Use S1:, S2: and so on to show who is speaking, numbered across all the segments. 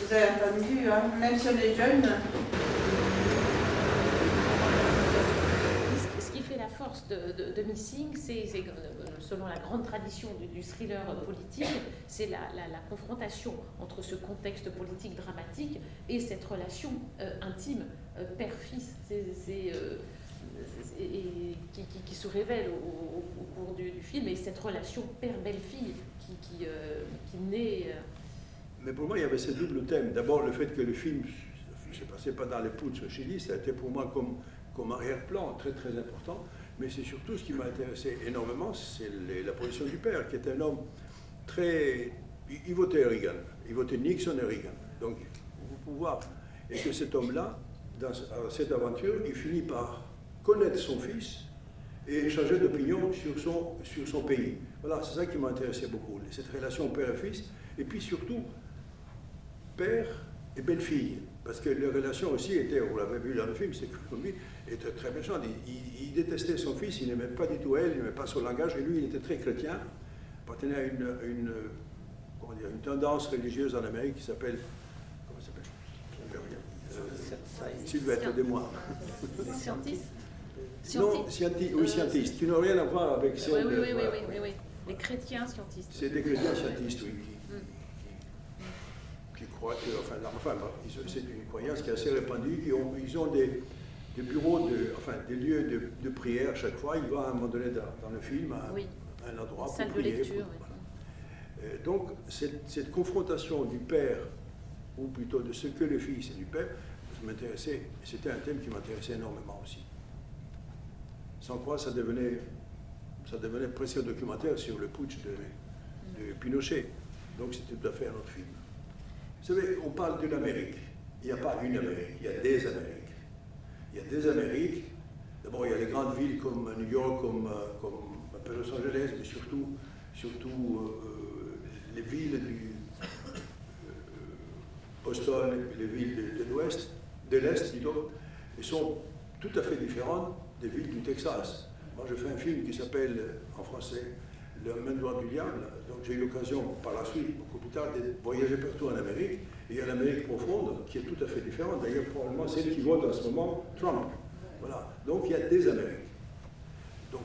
S1: vous avez entendu, hein, même si on est jeune.
S2: Ce qui fait la force de Missing, c'est selon la grande tradition du thriller politique, c'est la confrontation entre ce contexte politique dramatique et cette relation intime père-fils qui se révèle au cours du film, et cette relation père-belle-fille qui naît.
S3: Mais pour moi, il y avait ce double thème. D'abord, le fait que le film se passait pas dans les putsch au Chili, ça a été pour moi comme arrière-plan très très important. Mais c'est surtout ce qui m'a intéressé énormément, c'est la position du père, qui était un homme très... Il votait Reagan, il votait Nixon et Reagan. Donc, vous pouvez voir. Et que cet homme-là, dans cette aventure, il finit par connaître son fils et changer d'opinion sur son pays. Voilà, c'est ça qui m'a intéressé beaucoup, cette relation père et fils. Et puis surtout, père et belle-fille. Parce que leur relation aussi était, vous l'avez vu dans le film, c'est que lui était très méchant. Il détestait son fils, il n'aimait pas du tout elle, il n'aimait pas son langage, et lui, il était très chrétien, appartenait à une tendance religieuse en Amérique qui s'appelle, comment ça s'appelle? Sylvette, aidez-moi.
S2: Scientiste.
S3: Non, scientiste, qui n'ont rien à voir avec celle
S2: Oui. Les chrétiens scientistes.
S3: C'est des chrétiens scientistes, oui, qui croient que, c'est une croyance qui est assez répandue. Ils ont des bureaux, des lieux de prière chaque fois. Il va à un moment donné dans le film à un endroit pour prier.
S2: De lecture,
S3: voilà. Donc, cette confrontation du père, ou plutôt de ce que le fils et du père, m'intéressait. C'était un thème qui m'intéressait énormément aussi. Sans quoi, ça devenait presque un documentaire sur le putsch de Pinochet. Donc, c'était tout à fait un autre film. Vous savez, on parle d'une Amérique. Il n'y a pas une Amérique, il y a des Amériques. Il y a des Amériques. D'abord, il y a les grandes villes comme New York, comme un peu Los Angeles, mais surtout les villes du Boston, les villes de l'Ouest, de l'Est plutôt, elles sont tout à fait différentes des villes du Texas. Moi, je fais un film qui s'appelle, en français, Le main droite du diable. Donc, j'ai eu l'occasion, par la suite, beaucoup plus tard, de voyager partout en Amérique. Et il y a l'Amérique profonde, qui est tout à fait différente. D'ailleurs, probablement celle qui vote en ce moment Trump. Voilà. Donc, il y a des Amériques. Donc,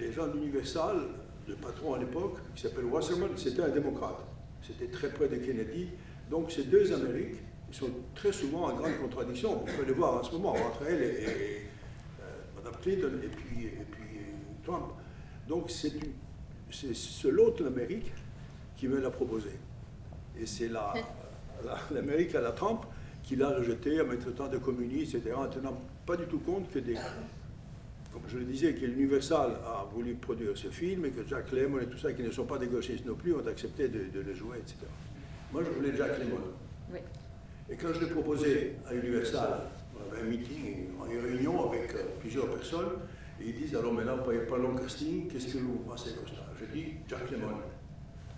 S3: les gens d'Universal, le patron à l'époque, qui s'appelle Wasserman, c'était un démocrate. C'était très près de Kennedy. Donc, ces deux Amériques, ils sont très souvent en grande contradiction. Vous pouvez le voir en ce moment, entre elle et Mme Clinton et puis Trump. Donc, c'est l'autre Amérique qui me l'a proposé. Et c'est l'Amérique à la Trump qui l'a rejeté en mettant tant de communistes, etc., en tenant pas du tout compte que comme je le disais, que l'Universal a voulu produire ce film et que Jack Lemmon et tout ça, qui ne sont pas des gauchistes non plus, ont accepté de le jouer, etc. Moi, je voulais Jack Lemmon.
S2: Oui.
S3: Et quand je l'ai proposé à Universal, on avait un meeting, une réunion avec plusieurs personnes, et ils disent, alors maintenant, parlons casting, qu'est-ce que vous pensez comme ça? Je dis, Jack Lemmon.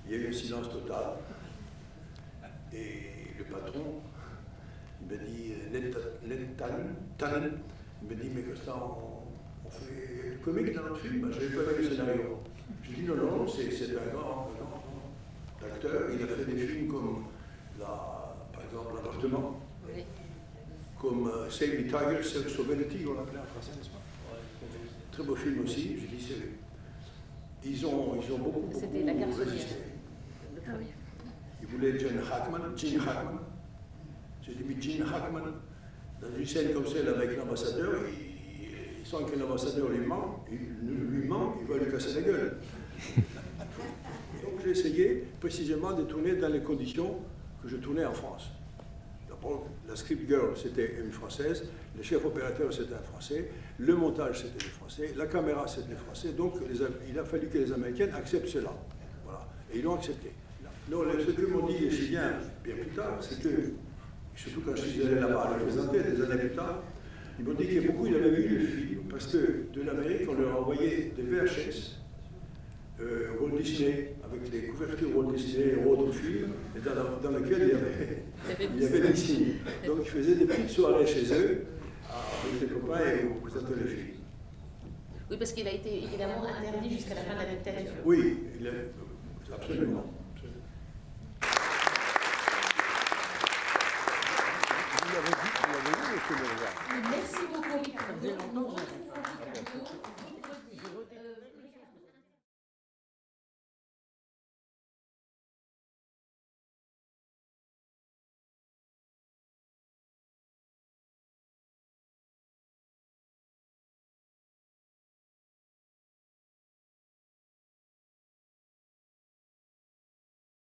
S3: Il y a eu un silence total. Et le patron me dit, Ned Tannen, me dit, mais que ça, on fait du comique dans notre film? Je n'ai pas vu le scénario. Je dis, non, c'est un grand acteur. Il a fait des films comme, par exemple, L'appartement, oui. Comme Save the Tiger, Sauver le tigre, on l'appelait en français, n'est-ce pas? Très beau film aussi. Je dis, ils ont beaucoup
S2: C'était La Garçonnière,
S3: le premier. Ils voulaient Gene Hackman. J'ai dit, Gene Hackman, dans une scène comme celle avec l'ambassadeur, il sent que l'ambassadeur lui ment, il va lui casser la gueule. Donc j'ai essayé précisément de tourner dans les conditions que je tournais en France. D'abord, la script girl, c'était une Française, le chef opérateur, c'était un Français, le montage, c'était des Français, la caméra, c'était des Français, donc il a fallu que les Américains acceptent cela. Voilà. Et ils l'ont accepté. Non, ce que m'ont dit les Chiliens, bien plus tard, c'est que, surtout quand je suis allé là-bas à le présenter, des années plus tard, ils m'ont dit que beaucoup, ils avaient vu le film, parce que de l'Amérique, on leur envoyait des VHS, Walt Disney, avec les couvertures Walt Disney et autres films, et dans lesquels il y avait Disney. Donc ils faisaient des petites soirées chez eux, avec les copains, et on présentait le film.
S2: Oui, parce qu'il a été évidemment interdit jusqu'à la fin de la dictature.
S3: Oui, absolument.
S2: retrouve Francis Camillo